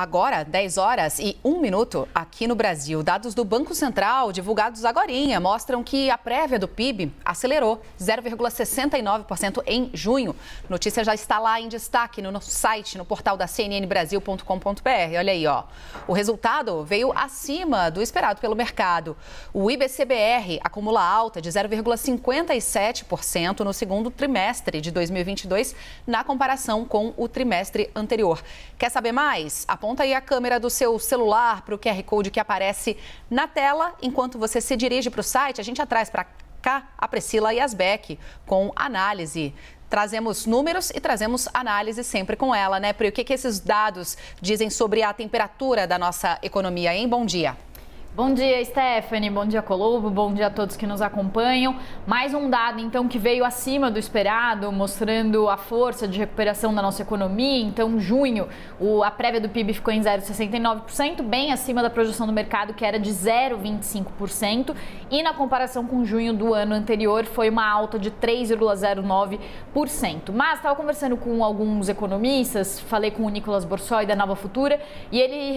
Agora, 10 horas e 1 minuto aqui no Brasil. Dados do Banco Central, divulgados agorinha, mostram que a prévia do PIB acelerou 0,69% em junho. A notícia já está lá em destaque no nosso site, no portal da cnnbrasil.com.br. Olha aí, ó. O resultado veio acima do esperado pelo mercado. O IBCBR acumula alta de 0,57% no segundo trimestre de 2022, na comparação com o trimestre anterior. Quer saber mais? Aponta aí a câmera do seu celular para o QR Code que aparece na tela. Enquanto você se dirige para o site, a gente traz para cá a Priscila Yasbeck com análise. Trazemos números e trazemos análise sempre com ela, né, Pri? O que esses dados dizem sobre a temperatura da nossa economia, hein? Bom dia. Bom dia, Stephanie. Bom dia, Colombo. Bom dia a todos que nos acompanham. Mais um dado, então, que veio acima do esperado, mostrando a força de recuperação da nossa economia. Então, junho, a prévia do PIB ficou em 0,69%, bem acima da projeção do mercado, que era de 0,25%. E na comparação com junho do ano anterior, foi uma alta de 3,09%. Mas estava conversando com alguns economistas, falei com o Nicolas Borsoi da Nova Futura, e ele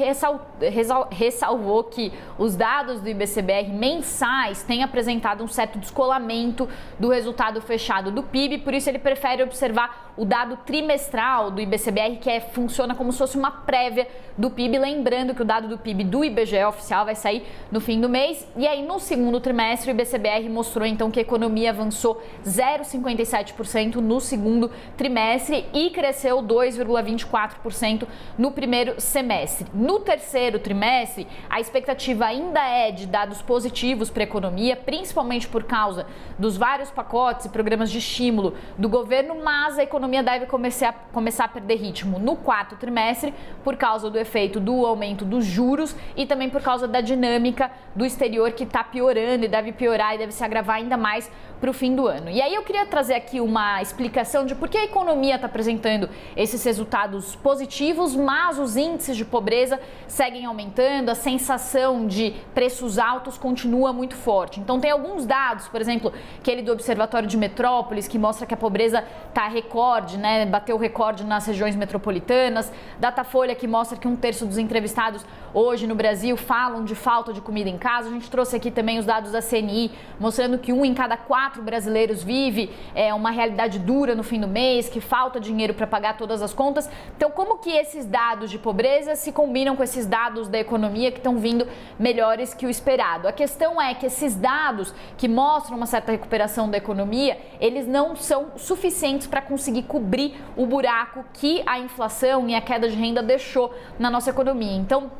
ressalvou que os dados do IBCBR mensais têm apresentado um certo descolamento do resultado fechado do PIB, por isso ele prefere observar o dado trimestral do IBCBR, que funciona como se fosse uma prévia do PIB, lembrando que o dado do PIB do IBGE oficial vai sair no fim do mês. E aí, no segundo trimestre, o IBCBR mostrou então que a economia avançou 0,57% no segundo trimestre e cresceu 2,24% no primeiro semestre. No terceiro trimestre, a expectativa ainda é de dados positivos para a economia, principalmente por causa dos vários pacotes e programas de estímulo do governo, mas a economia deve começar a perder ritmo no quarto trimestre por causa do efeito do aumento dos juros e também por causa da dinâmica do exterior, que está piorando e deve piorar e deve se agravar ainda mais para o fim do ano. E aí eu queria trazer aqui uma explicação de por que a economia está apresentando esses resultados positivos, mas os índices de pobreza seguem aumentando, a sensação de preços altos continua muito forte. Então tem alguns dados, por exemplo, aquele do Observatório de Metrópolis, que mostra que a pobreza está recorde, né? Bateu o recorde nas regiões metropolitanas. Datafolha, que mostra que 1/3 dos entrevistados hoje no Brasil falam de falta de comida em casa. A gente trouxe aqui também os dados da CNI, mostrando que 1 em cada 4 brasileiros vive uma realidade dura no fim do mês, que falta dinheiro para pagar todas as contas. Então, como que esses dados de pobreza se combinam com esses dados da economia que estão vindo melhores que o esperado? A questão é que esses dados que mostram uma certa recuperação da economia, eles não são suficientes para conseguir cobrir o buraco que a inflação e a queda de renda deixou na nossa economia. Então,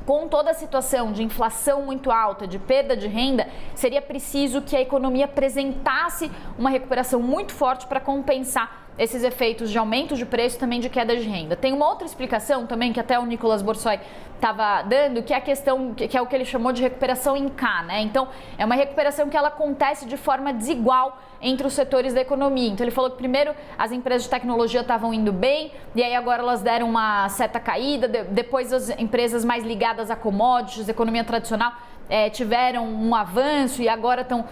com toda a situação de inflação muito alta, de perda de renda, seria preciso que a economia apresentasse uma recuperação muito forte para compensar esses efeitos de aumento de preço e também de queda de renda. Tem uma outra explicação também, que até o Nicolas Borsoi estava dando, que é a questão, que é o que ele chamou de recuperação em K, né? Então, é uma recuperação que ela acontece de forma desigual entre os setores da economia. Então, ele falou que primeiro as empresas de tecnologia estavam indo bem, e aí agora elas deram uma certa caída, depois as empresas mais ligadas a commodities, economia tradicional, tiveram um avanço e agora estão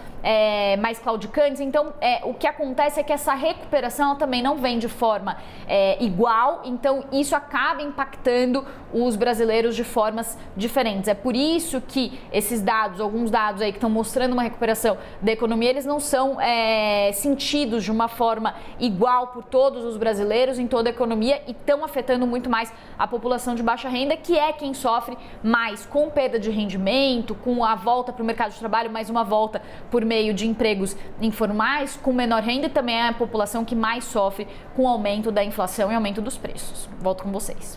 mais claudicantes. Então, o que acontece é que essa recuperação também não vem de forma igual, então isso acaba impactando os brasileiros de formas diferentes. É por isso que esses dados, alguns dados aí que estão mostrando uma recuperação da economia, eles não são sentidos de uma forma igual por todos os brasileiros em toda a economia e estão afetando muito mais a população de baixa renda, que é quem sofre mais com perda de rendimento, com a volta para o mercado de trabalho, mais uma volta por meio de empregos informais, com menor renda, e também é a população que mais sofre com o aumento da inflação e aumento dos preços. Volto com vocês.